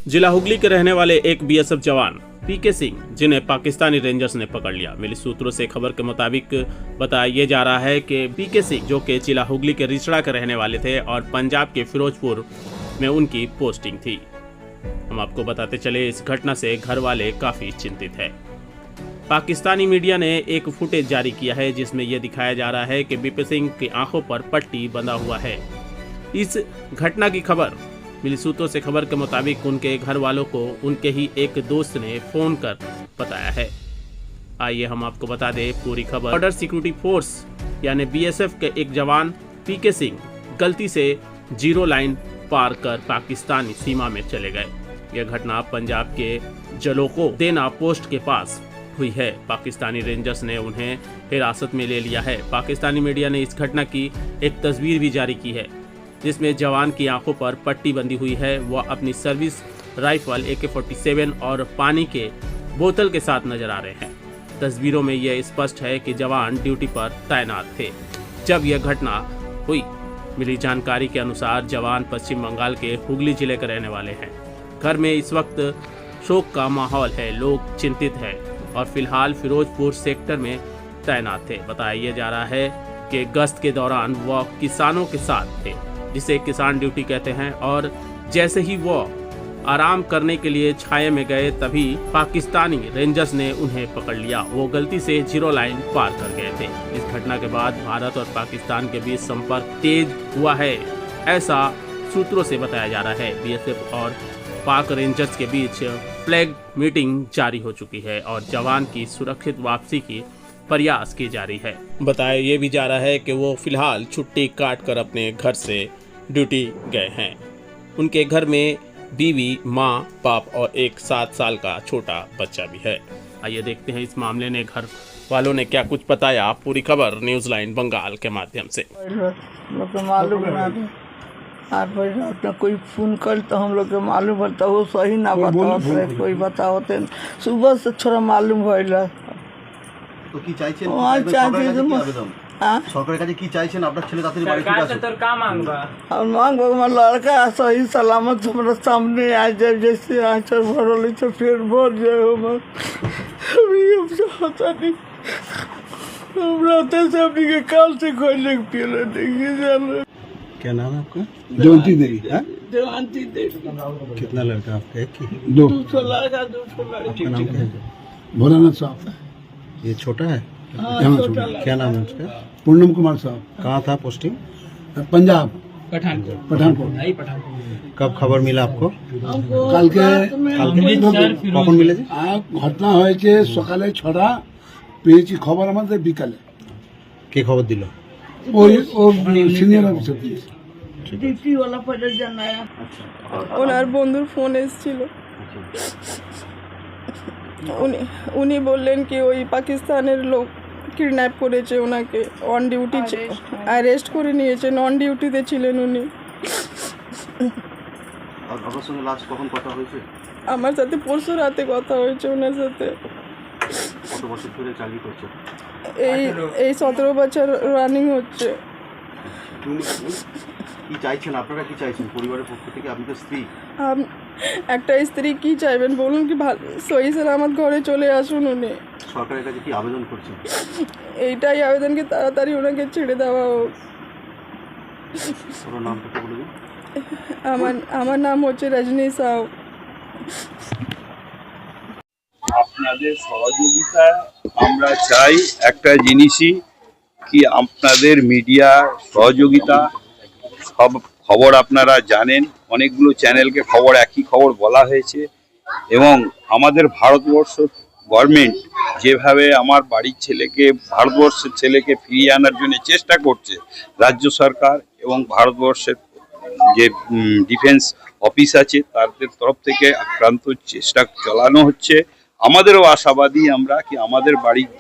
जिला हुगली के रहने वाले एक बीएसएफ जवान पीके सिंह, जिन्हें पाकिस्तानी रेंजर्स ने पकड़ लिया। मिली सूत्रों से खबर के मुताबिक बताया जा रहा है कि पीके सिंह, जो कि जिला हुगली के रिचड़ा के रहने वाले थे और पंजाब के फिरोजपुर में उनकी पोस्टिंग थी। हम आपको बताते चले, इस घटना से घर वाले काफी चिंतित है। पाकिस्तानी मीडिया ने एक फुटेज जारी किया है जिसमें यह दिखाया जा रहा है कि पीके सिंह की आंखों पर पट्टी बंधा हुआ है। इस घटना की खबर मिली सूत्रों से खबर के मुताबिक उनके घर वालों को उनके ही एक दोस्त ने फोन कर बताया है। आइए हम आपको बता दें पूरी खबर। बॉर्डर सिक्योरिटी फोर्स यानी बीएसएफ के एक जवान पीके सिंह गलती से जीरो लाइन पार कर पाकिस्तानी सीमा में चले गए। यह घटना पंजाब के जलोको देना पोस्ट के पास हुई है। पाकिस्तानी रेंजर्स ने उन्हें हिरासत में ले लिया है। पाकिस्तानी मीडिया ने इस घटना की एक तस्वीर भी जारी की है जिसमें जवान की आंखों पर पट्टी बंधी हुई है। वह अपनी सर्विस राइफल AK-47 और पानी के बोतल के साथ नजर आ रहे हैं। तस्वीरों में यह स्पष्ट है कि जवान ड्यूटी पर तैनात थे जब यह घटना हुई। मिली जानकारी के अनुसार जवान पश्चिम बंगाल के हुगली जिले के रहने वाले हैं। घर में इस वक्त शोक का माहौल है, लोग चिंतित हैं और फिलहाल फिरोजपुर सेक्टर में तैनात थे। बताया जा रहा है कि गश्त के दौरान वह किसानों के साथ थे, जिसे किसान ड्यूटी कहते हैं, और जैसे ही वो आराम करने के लिए छाये में गए तभी पाकिस्तानी रेंजर्स ने उन्हें पकड़ लिया। वो गलती से जीरो लाइन पार कर गए थे। इस घटना के बाद भारत और पाकिस्तान के बीच संपर्क तेज हुआ है, ऐसा सूत्रों से बताया जा रहा है। बीएसएफ और पाक रेंजर्स के बीच फ्लैग मीटिंग जारी हो चुकी है और जवान की सुरक्षित वापसी की प्रयास की जा रही है। बताया ये भी जा रहा है कि वो फिलहाल छुट्टी काट कर अपने घर से ड्यूटी गए हैं। उनके घर में बीवी, माँ, बाप और एक 7 साल का छोटा बच्चा भी है। आइए देखते हैं इस मामले में घर वालों ने क्या कुछ बताया। पूरी खबर न्यूज लाइन बंगाल के माध्यम से। कोई फोन कर तो हम लोग के मालूम होता, वो सही ना बताओ, कोई बताओते सुबह से थोड़ा मालूम भइला। তো কি চাইছেন সরকারের কাছে কি চাইছেন আপনার ছেলে তাড়াতাড়ি বাড়ি ফিরে আসুক? তোর का मांगबा और मांगबा हमारा लड़का सही सलामत हमारे सामने आ जाए, जैसे आंचल भरल तो फिर भर जाए। अभी हम चाहता नहीं, हम रहते से अभी के काल से खोलने के पिए देखिए जान। क्या नाम है आपका? जयंती देवी। जयंती देवी। कितना लड़का आपका? एक ही? 200 लड़का 200 लड़की। आपका नाम क्या है? भोलानाथ साहब। ये छोटा है? छोटा क्या नाम है उसका? पूर्णम कुमार साहब। कहाँ था पोस्टिंग? पंजाब पठानकोट। कब खबर मिला आपको? কালকে কখন মিলেছে? ঘটনা হয়েছে সকালে 6টা, পেয়েছি খবর আমাদের বিকালে। কে খবর দিল? ওই ও সিনিয়র অফিসার দিয়েছে। ডিপি वाला पहले জানায়া ওনার বন্ধুর ফোন এসেছিল। উনি বললেন কি ওই পাকিস্তানের লোক কিডন্যাপ করেছে ওনাকে, অন ডিউটি অ্যারেস্ট করে নিয়েছে, নন ডিউটিতে ছিলেন উনি। আর আপনার সঙ্গে লাস্ট কখন কথা হয়েছে? আমার সাথে পরশু রাতে কথা হয়েছে ওনার সাথে। কত বছর ধরে চাকরি করছে? এই 17 বছর রানিং হচ্ছে। কি চাইছেন আপনারা, কি চাইছেন পরিবারের পক্ষ থেকে? আপনি তো স্ত্রী। একটা স্ত্রী কি চাইবেন বলুন, কি সহি সালামত ঘরে চলে আসুন উনি। সরকারের কাছে কি আবেদন করছেন? এইটাই আবেদনকে তাড়াতাড়ি ওনাকে ছেড়ে দেওয়া হোক। ওনার নামটা বলে দিন। আমার নাম হচ্ছে রজনী সাউ। আপনাদের সহযোগিতা আমরা চাই। একটা জিনিসই কি, আপনাদের মিডিয়া সহযোগিতা, সব খবর আপনারা জানেন, অনেকগুলো চ্যানেলকে খবর একই খবর বলা হয়েছে এবং আমাদের ভারতবর্ষ গভর্নমেন্ট যেভাবে আমার বাড়ির ছেলেকে, ভারতবর্ষের ছেলেকে ফিরিয়ে আনার জন্য চেষ্টা করছে, রাজ্য সরকার এবং ভারতবর্ষের যে ডিফেন্স অফিস আছে তাদের তরফ থেকে আক্রান্ত চেষ্টা চালানো হচ্ছে। আমাদেরও আশাবাদী আমরা কি আমাদের বাড়ির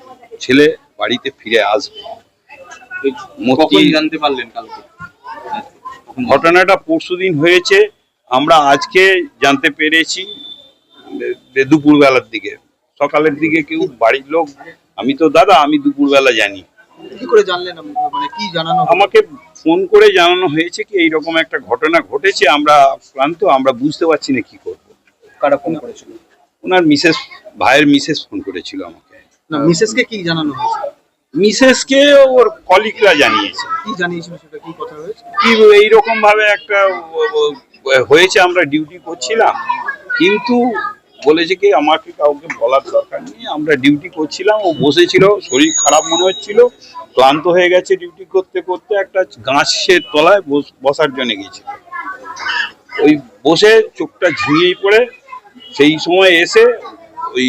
ছেলে বাড়িতে ফিরে আসবে। জানতে পারলেন কালকে? ঘটনাটা পরশুদিন হয়েছে, আমরা আজকে জানতে পেরেছি দুপুরবেলার দিকে। সকালের দিকে কেউ বাড়ির লোক, আমি তো দাদা, আমি দুপুরবেলা জানি। কি করে জানলেন? মানে কি জানানো? আমাকে ফোন করে জানানো হয়েছে কি এইরকম একটা ঘটনা ঘটেছে, আমরা ক্লান্ত, আমরা বুঝতে পারছি না কি করব। কারা ফোন করেছিল? ওনার ভাইয়ের মিসেস ফোন করেছিল আমাকে। না, মিসেসকে কি জানানো হয়েছে? মিসেসকে ওর কলিগরা জানিয়েছে কি জানিয়েছিল, সেটা কি কথা হয়েছে? কি এইরকম ভাবে একটা হয়েছে, আমরা ডিউটি করছিলাম, কিন্তু বলেছে কি আমাকে কাউকে বলার দরকার নেই, আমরা ডিউটি করছিলাম, ও বসেছিল, শরীর খারাপ মনে হচ্ছিল, ক্লান্ত হয়ে গেছে ডিউটি করতে করতে, একটা গাছের তলায় বসার জন্য গেছিল, ওই বসে চোখটা ঝিমিয়ে পড়ে সেই সময় এসে ওই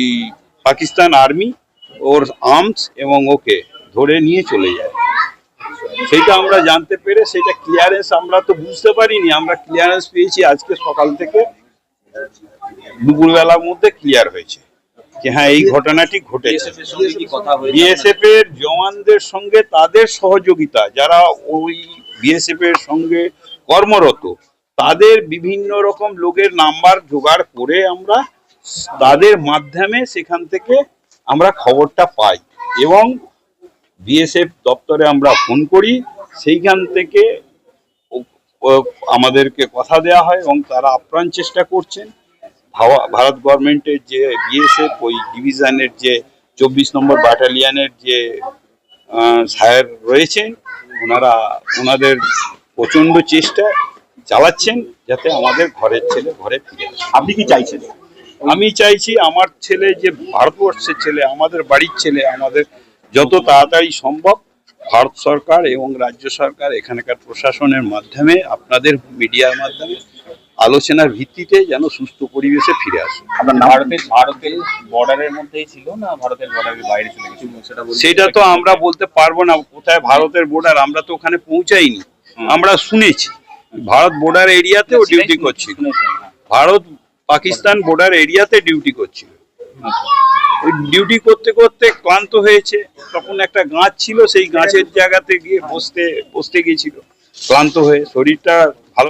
পাকিস্তান আর্মি ওর আর্মস এবং ওকে ধরে নিয়ে চলে যায়। সেটা আমরা জানতে পেরে সেটা ক্লিয়ারেন্স আমরা তো বুঝতে পারিনি, আমরা ক্লিয়ারেন্স পেয়েছি আজকে সকাল থেকে, দুপুরবেলার মধ্যে ক্লিয়ার হয়েছে যে হ্যাঁ এই ঘটনাটি ঘটেছে। বিএসএফ এর জওয়ানদের সঙ্গে তাদের সহযোগিতা, যারা ওই বিএসএফ এর সঙ্গে কর্মরত, তাদের বিভিন্ন রকম লোকের নাম্বার জোগাড় করে আমরা তাদের মাধ্যমে সেখান থেকে আমরা খবরটা পাই এবং বিএসএফ দপ্তরে আমরা ফোন করি, সেইখান থেকে আমাদেরকে কথা দেয়া হয় এবং তারা আপ্রাণ চেষ্টা করছেন। ভারত গভর্নমেন্টের যে বিএসএফ ওই ডিভিশনের যে 24 নম্বর ব্যাটালিয়নের যে স্যার রয়েছেন, ওনাদের প্রচন্ড চেষ্টা চালাচ্ছেন যাতে আমাদের ঘরের ছেলে ঘরে ফিরে আসে। আপনি কি চাইছেন? আমি চাইছি আমার ছেলে, যে ভারতবর্ষের ছেলে, আমাদের বাড়ির ছেলে, আমাদের যত তাড়াতাড়ি সম্ভব ভারত সরকার এবং রাজ্য সরকার, এখানকার প্রশাসনের মাধ্যমে, আপনাদের মিডিয়ার মাধ্যমে আলোচনার ভিত্তিতে যেন সুস্থ পরিবেশে ফিরে আসে। ভারতের বর্ডারের মধ্যেই ছিল না ভারতের বর্ডারের বাইরে চলে গেছিল, সেটা তো আমরা বলতে পারবো না কোথায় ভারতের বর্ডার, আমরা তো ওখানে পৌঁছাইনি, আমরা শুনেছি ভারত বর্ডার এরিয়াতেও ডিউটি করছিল, ভারত পাকিস্তান বর্ডার এরিয়াতে ডিউটি করছিল। ওই ডিউটি করতে করতে ক্লান্ত হয়েছে, তখন একটা গাছ ছিল, সেই গাছের জায়গাতে গিয়ে বসতে গিয়েছিল, ক্লান্ত হয়ে শরীরটা